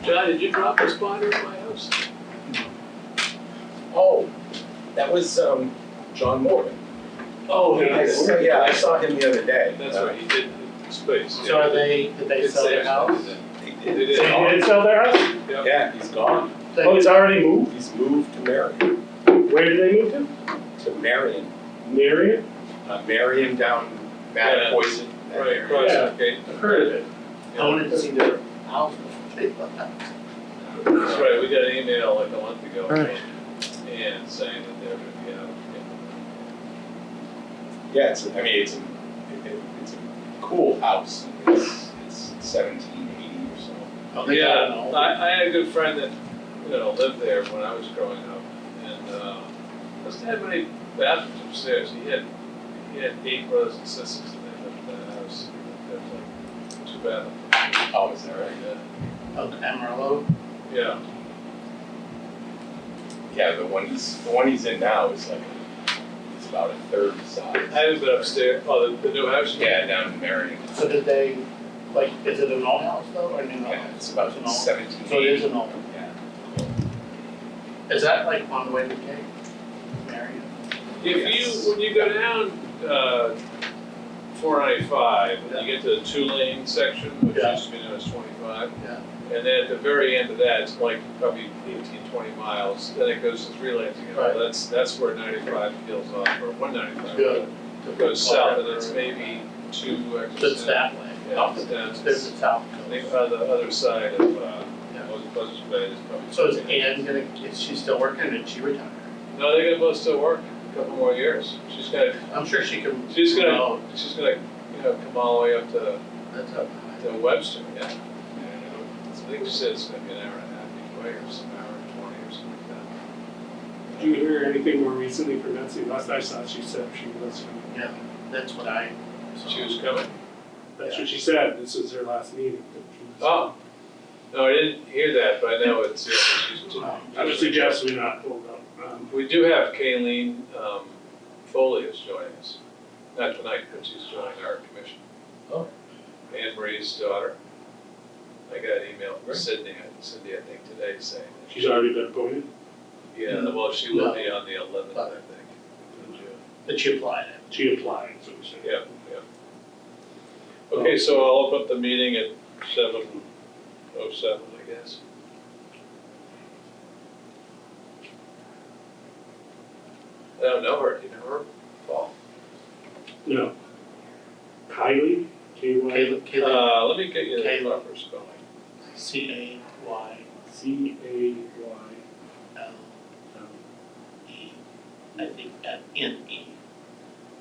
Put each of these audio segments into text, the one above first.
John, did you drop a spotter at my house? Oh, that was, John Morgan. Oh, Yeah, I saw him the other day. That's right, he did the space. So are did they sell their house? They They did. did. So you did sell their house? Yeah, he's gone. Oh, he's already moved? He's moved to Marion. Where did they move to? To Marion. Marion? Marion down Mattapoisett. that Right, area. across Yeah. the gate. I've heard of it. I wanted to see their house. That's right, we got an email like a month ago, Right. and saying that they're gonna be out. Yeah, it's a cool house. It's 1780 or so. Oh, they got an old- I had a good friend that, lived there when I was growing up, and, doesn't have any bathrooms upstairs, he had 8 brothers and sisters, and they lived in that house, there was like 2 bathrooms. Oh, is that right? Oh, the Amarillo? Yeah, Yeah, the one he's in now is like, it's about a third the size. I haven't been upstairs, the new house? Yeah, down in Marion. So did they, like, is it an old house though, or a new house? Yeah, it's about It's an old- 1780. So it is an old. Yeah. Is that like on the way to Cape? Marion? When you go down, 495, and you get to the 2-lane section, which Yeah. used to be known as 25. Yeah. And then at the very end of that, it's like probably 18, 20 miles, then it goes to 3 lanes again. Right. That's where 95 peels off, or 195. Good. It goes south, and it's maybe 2 So exits. it's that way. Yeah, it's down to, There's the south I think coast. on the other side of, Yeah. Buzzards Bay is probably. So is Ann is she still working or did she retire? No, they're gonna both still work a couple more years. She's gonna, I'm sure she can. she's gonna, Oh, come all the way up to that's up. to Webster, yeah. I think she said it's gonna be an hour and a half each way, or an hour and 20 or something like that. Did you hear anything more recently from Betsy? Last I saw, she said she was coming. Yeah, that's what I saw. She was coming? That's what she said. This was her last meeting. Oh, no, I didn't hear that, but I know it's, she's. I would suggest we not hold up. We do have Kayleen, Foley is joining us, not tonight, but she's joining our commission. Oh. Anne Marie's daughter. I got an email from Cindy, I think today saying that. She's already been appointed. Yeah, well, she will be on the 11th, I think, in June. That she applied it. She applied, so we said. Yeah, yeah. Okay, so I'll open up the meeting at 7:07, I guess. I don't know her, do you know her, Paul? No. Kylie, K-Y, Caleb, Let me get you the Caleb. proper spelling. C-A-Y-L-E, C-A-Y. I think, N-E,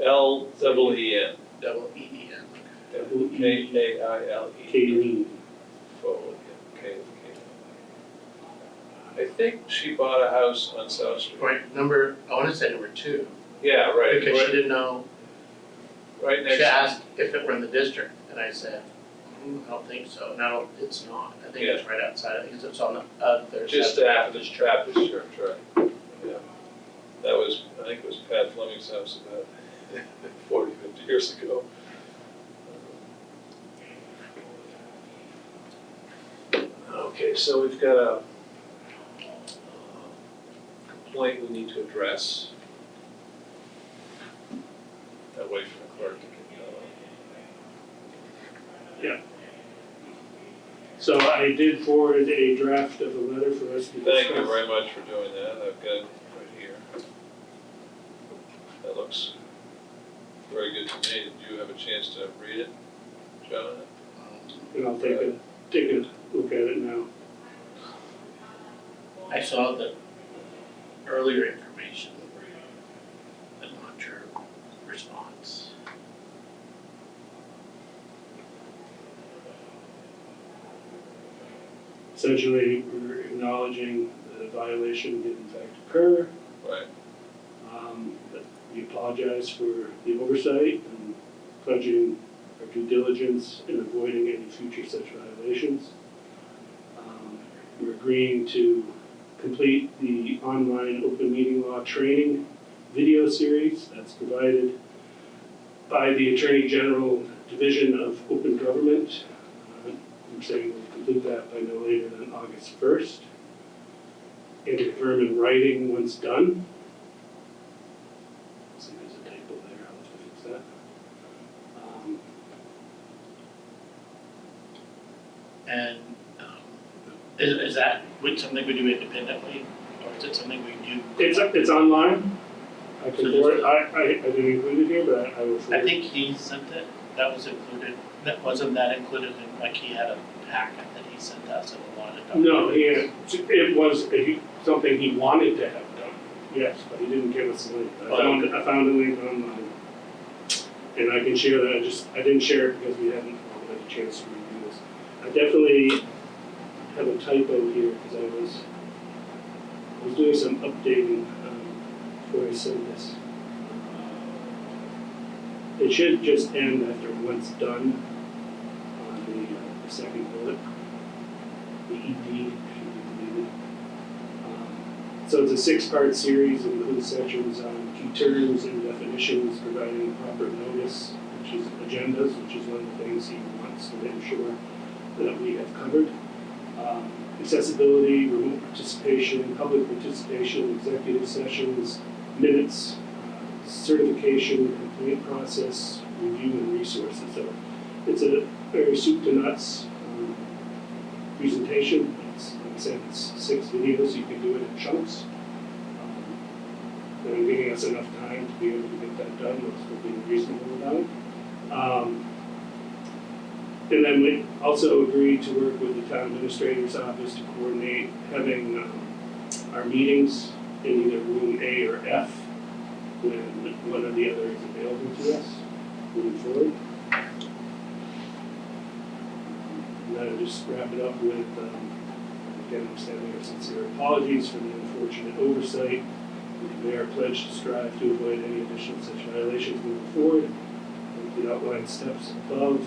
L-E-E-N. double-E-E-N. K-A-I-L-E. Kayleen. Foley, I think she bought a house on South Street. Right, I want to say number 2, Yeah, right, because she right, didn't know, right next. she asked if it were in the district, and I said, I don't think so, and it's not, I think it's right outside, I think it's on the other side. Just after the Baptist church, right, yeah. That was, I think it was Pat Fleming's house about 40, 50 years ago. Okay, so we've got a complaint we need to address. That wait for the clerk to get, So I did forward a draft of a letter for us to discuss. Thank you very much for doing that, I've got it right here. That looks very good to me, did you have a chance to read it, John? And I'll take a look at it now. I saw the earlier information, but not your response. Essentially, we're acknowledging that a violation did in fact occur. Right. That we apologize for the oversight and pledging our due diligence in avoiding any future such violations. We're agreeing to complete the online open meeting law training video series that's provided by the Attorney General Division of Open Government. We're saying we'll complete that by no later than August 1st. And confirm in writing once done. See, there's a typo there, I'll have to fix that. And is that something we do independently, or is it something we do? It's online. I can So forward, just- I didn't include it here, but I will forward. I think he sent it, that was included, wasn't that included in, like, he had a packet that he sent us and we wanted to. No, it was something he wanted to have done, yes, but he didn't give us a link. I found a link online. And I can share that, I didn't share it because we hadn't had a chance to review this. I definitely have a typo here because I was doing some updating before I send this. It should just end after once done on the second bullet. The ED should be deleted. So it's a 6-part series. It includes sections on key terms and definitions, providing proper notice, which is agendas, which is one of the things he wants to ensure that we have covered. Accessibility, remote participation, public participation, executive sessions, minutes, certification, complaint process, review and resources. So it's a very soup to nuts presentation. It's, like I said, it's 6 videos, so you can do it in chunks. And giving us enough time to be able to get that done, we're still being reasonable about it. And then we also agreed to work with the town administrator's office to coordinate having our meetings in either room A or F when one or the other is available to us moving forward. And then I'll just wrap it up with, again, I'm sending our sincere apologies for the unfortunate oversight. We convey our pledge to strive to avoid any additional such violations moving forward. With the outlined steps above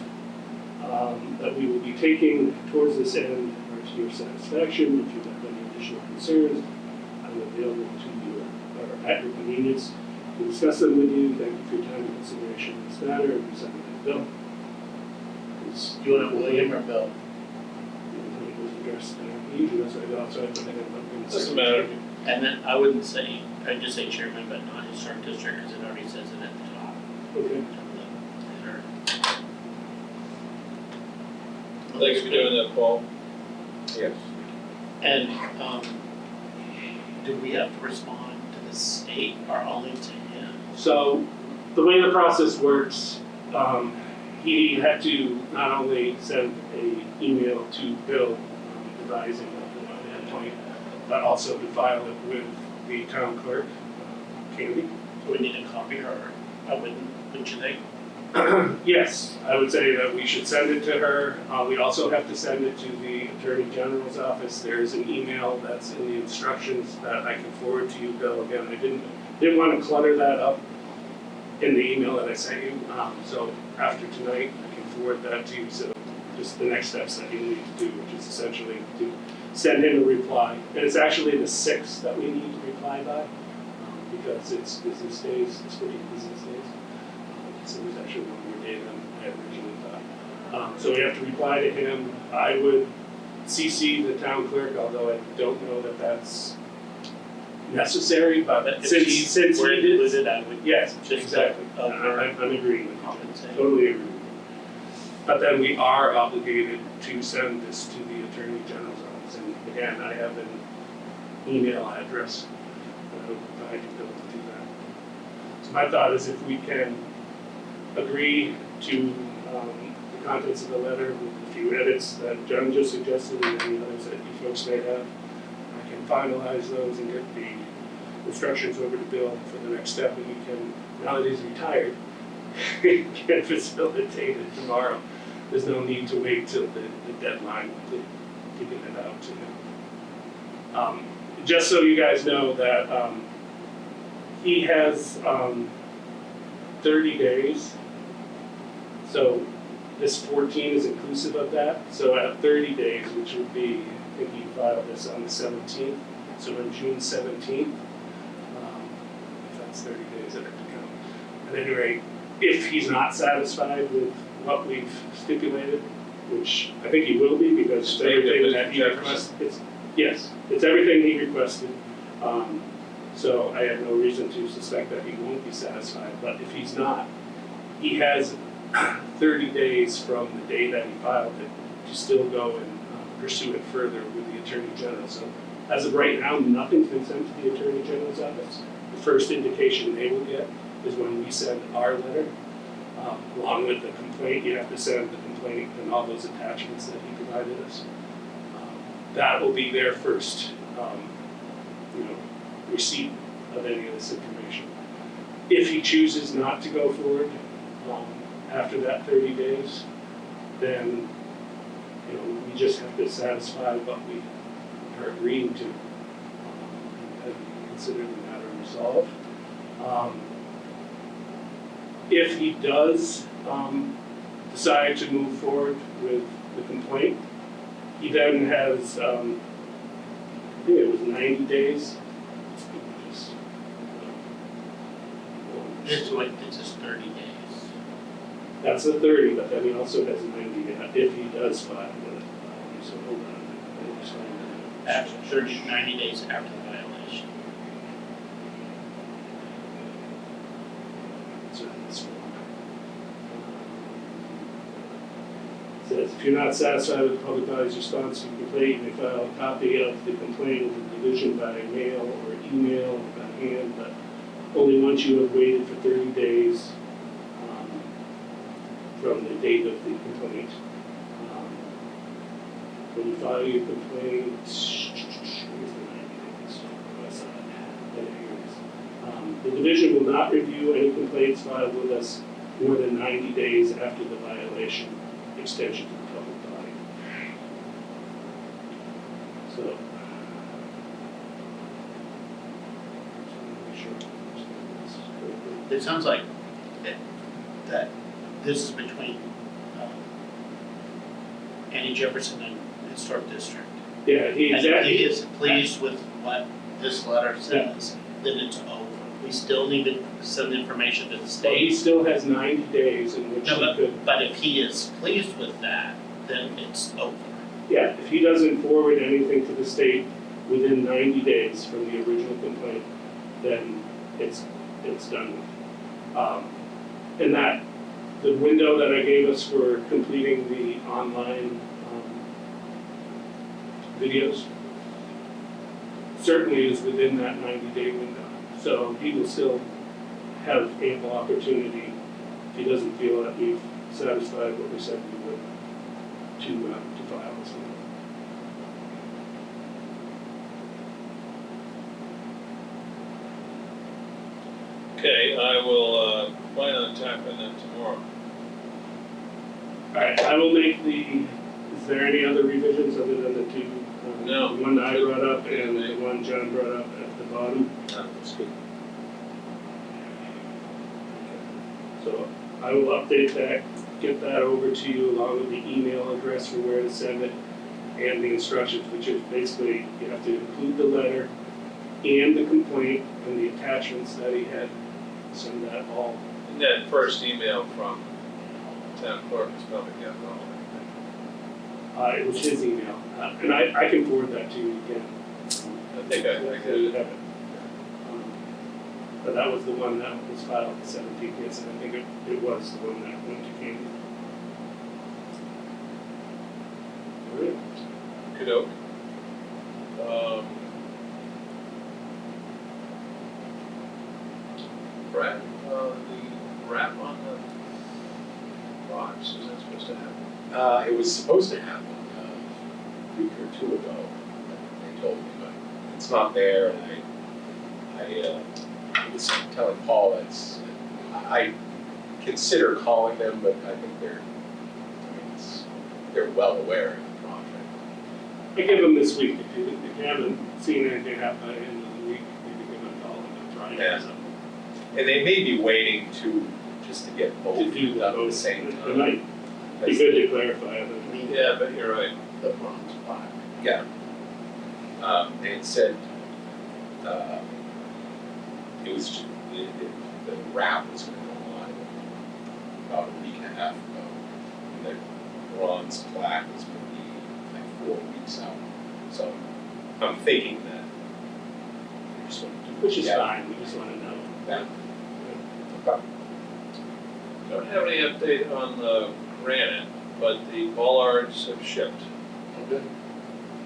that we will be taking towards this end are to your satisfaction. If you have any additional concerns, I'm available to you or at your convenience to discuss them with you. Thank you for your time and consideration in this matter. And second that bill. You want it William or Bill? Usually that's what I got, so I put that in. Doesn't matter. And then I wouldn't say, I'd just say chairman, but not historic district, because it already says it at the top. Okay. Thanks for doing that, Paul. Yes. And, do we have to respond to the state or only to him? So the way the process works, he had to not only send an email to Bill advising of that point, but also to file it with the town clerk, Candy. Do we need to copy her? Wouldn't you think? Yes, I would say that we should send it to her. We also have to send it to the Attorney General's office. There's an email that's in the instructions that I can forward to you, Bill. Again, I didn't want to clutter that up in the email that I sent you. So after tonight, I can forward that to you. So just the next steps that you need to do, which is essentially to send him a reply. And it's actually the 6th that we need to reply by, because it's business days, it's 50 business days. So there's actually one more day than I originally thought. So we have to reply to him. I would CC the town clerk, although I don't know that that's necessary, but If since she he were did, included, I would yes, just exactly. of her I'm agreeing with you. compensate. Totally agree with you. But then we are obligated to send this to the Attorney General's office. And again, I have an email address that I would provide you, Bill, to do that. So my thought is if we can agree to the contents of the letter with a few edits that John just suggested and any others that you folks may have, I can finalize those and get the instructions over to Bill for the next step, and we can, now that he's retired, can facilitate it tomorrow. There's no need to wait till the deadline to get it out to him. Just so you guys know that he has 30 days. So this 14 is inclusive of that. So at 30 days, which would be, I think he filed this on the 17th, so on June 17th, if that's 30 days, I have to count. At any rate, if he's not satisfied with what we've stipulated, which I think he will be because it's State of everything that he Jefferson. requested. Yes, it's everything he requested. So I have no reason to suspect that he won't be satisfied, but if he's not, he has 30 days from the day that he filed it to still go and pursue it further with the Attorney General. So as of right now, nothing's been sent to the Attorney General's office. The first indication they will get is when we send our letter, along with the complaint. You have to send the complaint and all those attachments that he provided us. That will be their first, receipt of any of this information. If he chooses not to go forward after that 30 days, then we just have to satisfy what we are agreeing to and consider the matter resolved. If he does decide to move forward with the complaint, he then has, I think it was 90 days. It's just 30 days. That's the 30, but then he also has 90 if he does file with it. So hold on. I just find that. After 90 days after the violation. So this one. Says, if you're not satisfied with the public body's response to the complaint, you may file a copy of the complaint with the division by mail or email or by hand, but only once you have waited for 30 days from the date of the complaint. When you file your complaint, where's the 90 days? Oh, I saw it. There it is. The division will not review any complaints filed with us more than 90 days after the violation extension to the public body. So, make sure I understand this correctly. It sounds like that this is between Annie Jefferson and Historic District. Yeah, he And if exactly. he is pleased with what this letter says, then it's over. We still need to send information to the So he state. still has 90 days in which No, he could. but if he is pleased with that, then it's over. Yeah, if he doesn't forward anything to the state within 90 days from the original complaint, then it's done. And that, the window that I gave us for completing the online videos certainly is within that 90-day window. So he will still have ample opportunity, if he doesn't feel that we've satisfied what we said we would, to file this one. Okay, I will plan on tackling that tomorrow. All right, I will make is there any other revisions other than the two? No. The one that I brought up and the one John brought up at the bottom. That's good. So I will update that, get that over to you along with the email address for where to send it and the instructions, which is basically you have to include the letter and the complaint and the attachments that he had. Send that all. And that first email from town clerk is probably got all. It was his email, and I can forward that to you again. I think I So get you it. have it. But that was the one that was filed the 17th, yes, and I think it was the one that went to Candy. All right. Good-oak. Brad, the wrap on the box, is that supposed to happen? It was supposed to happen a week or two ago, they told me, but it's not there, and I was telling Paul that's, I consider calling them, but I think they're well aware of the project. I give them this week, if you haven't seen anything happen by the end of the week, maybe give them a call and try and Yeah. get something. And they may be waiting just to get both To do done at the both. same It time. might be good to clarify that. I mean, Yeah, but you're right. the bronze plaque. Yeah. They had said, it was, the wrap was gonna go on about a week and a half ago. And bronze plaque is gonna be like 4 weeks out. So I'm thinking that we just want to do. Which is fine, we just wanna know. that. Okay. Don't have any update on the granite, but the bollards have shipped. Oh, good.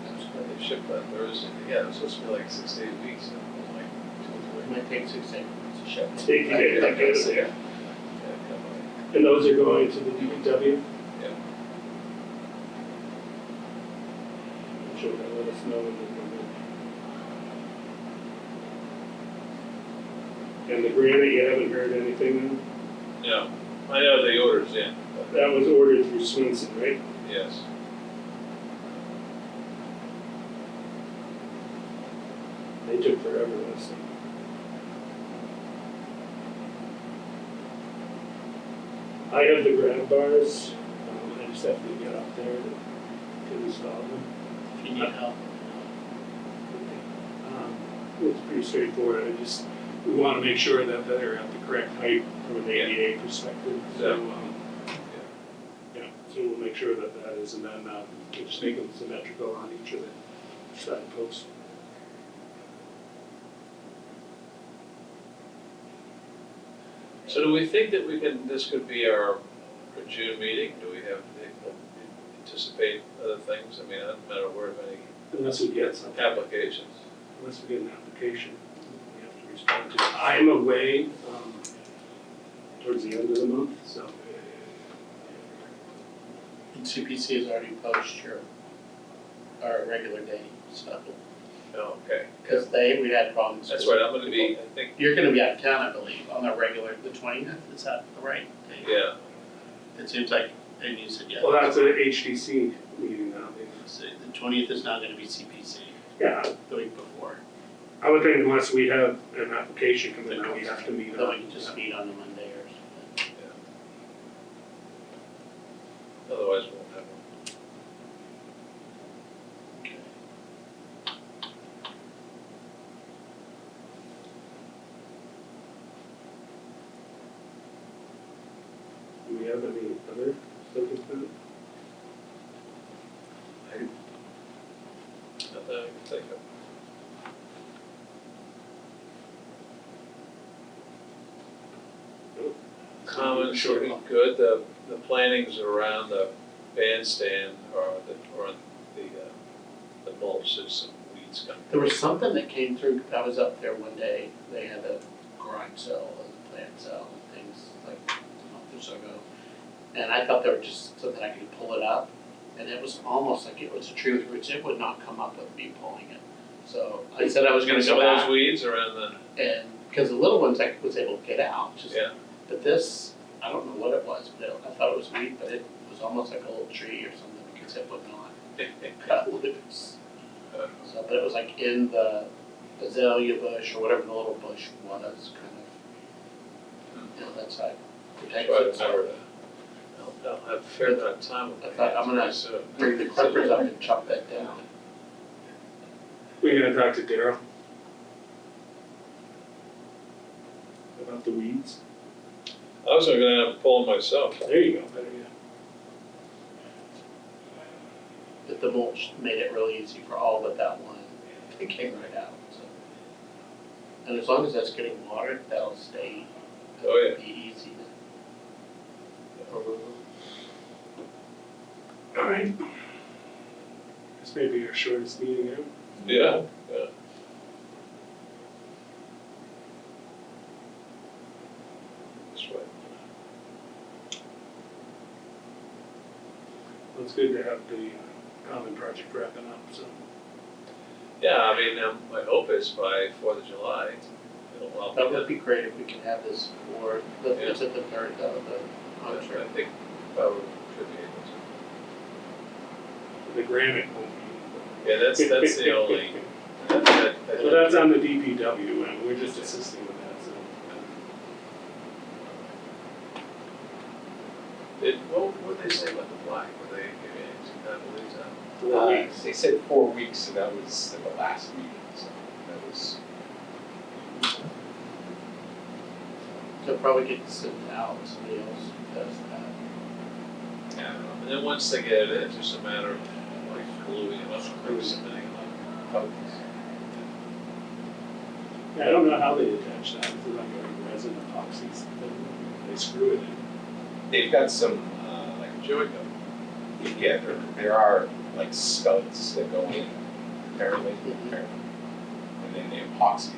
That's good. They shipped that Thursday. Yeah, it was supposed to be like 6 to 8 weeks, and it was like 2 or It 3. might take 6 to 8 months to ship. Take it, take it, Yeah, come on. and those are going to the DPW? Yeah. I'm sure they'll let us know when they come in. And the granite, you haven't heard anything on? Yeah, I know the order's in, but That was ordered through Swenson, right? yes. They took forever last time. I have the grab bars, I just have to get up there to install them. If you need help. It's pretty straightforward, we wanna make sure that they're at the correct height from an ADA perspective, so, yeah, so we'll make sure that that is, and then, we'll just make them symmetrical on each of the side posts. So do we think that this could be our June meeting? Do we have, anticipate other things? I mean, I'm not aware of any Unless we get something. applications. Unless we get an application, we have to respond to. I'm away, towards the end of the month, so. And CPC has already posted our regular day stuff. Oh, okay. Because we had problems. That's right, I'm gonna be, I think, You're gonna be out of town, I believe, on the regular, the 20th, is that the right day? yeah, It seems like, and you said, yeah. Well, that's an HDC meeting now. So the 20th is not gonna be CPC, Yeah, the week before. I would think unless we have an application come in, then we have to meet Then on. we can just meet on the Monday or something. otherwise we won't have one. Okay. Do we have any other stuff like that? Not that I can think of. Common should be good, the plantings around the bandstand or the mulch, there's some weeds coming. There was something that came through, I was up there one day, they had a grind cell and plant cell and things like a month or so ago. And I thought they were just something I could pull it up, and it was almost like it was a tree with roots, it would not come up with me pulling it. So I said I was gonna Some go of those back, weeds around the, and, because the little ones I was able to get out, just, yeah, but this, I don't know what it was, but I thought it was weed, but it was almost like a little tree or something, because it would not cut loose. So, but it was like in the azalea bush or whatever the little bush was, kind of, you know, that's how it try protects to it. remember that. I'll have a fair amount of time with I my thought I'm hands gonna pretty soon. Bring the clippers up and chop that down. We're gonna talk to Daryl about the weeds. I was gonna end up pulling myself. There you go, better yet. But the mulch made it really easy for all but that one. It came right out, so. And as long as that's getting watered, that'll stay. Oh, yeah. It'll be easy to remove. All right. This may be our shortest meeting ever. Yeah, yeah. That's right. Well, it's good to have the common project wrapping up, so. Yeah, I mean, my hope is by 4th of July, I'll That be would done. be great if we could have this for, it's at the third of the I contract. think probably should be able The granite won't be. to. Yeah, that's the only, Well, that's on the DPW, and we're just assisting with that, so. What did they say about the black? Were they giving any kind of leads out? 4 weeks. They said 4 weeks, so that was at the last meeting, so that was. So probably get sent out, somebody else does that. And then once they get it in, it's just a matter of like gluing it up, or cementing it up. Yeah, I don't know how they attach that, if they're like a resin epoxy thing, they screw it in. They've got some, like, Joey go. yeah, there are like studs that go in, apparently, Mhm. and then they epoxy.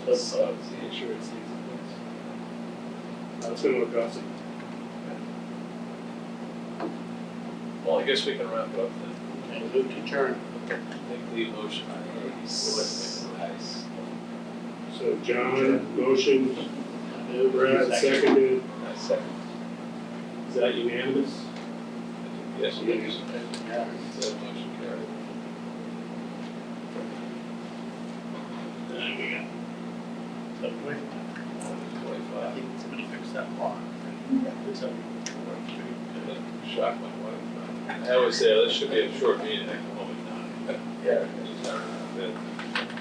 So, Studs. Make sure it stays in place. That's gonna look awesome. Well, I guess we can wrap it up then. okay, move to adjourn. Make the motion. Nice. So John, motion, Move, Brad, seconded, Nice second. is that unanimous? Yes, it is. Yeah. That motion carried. There we go. So, wait, I 25. think somebody fixed that block. It's okay. Shock my wife. I always say, this should be a short meeting, I come home at 9. Yeah.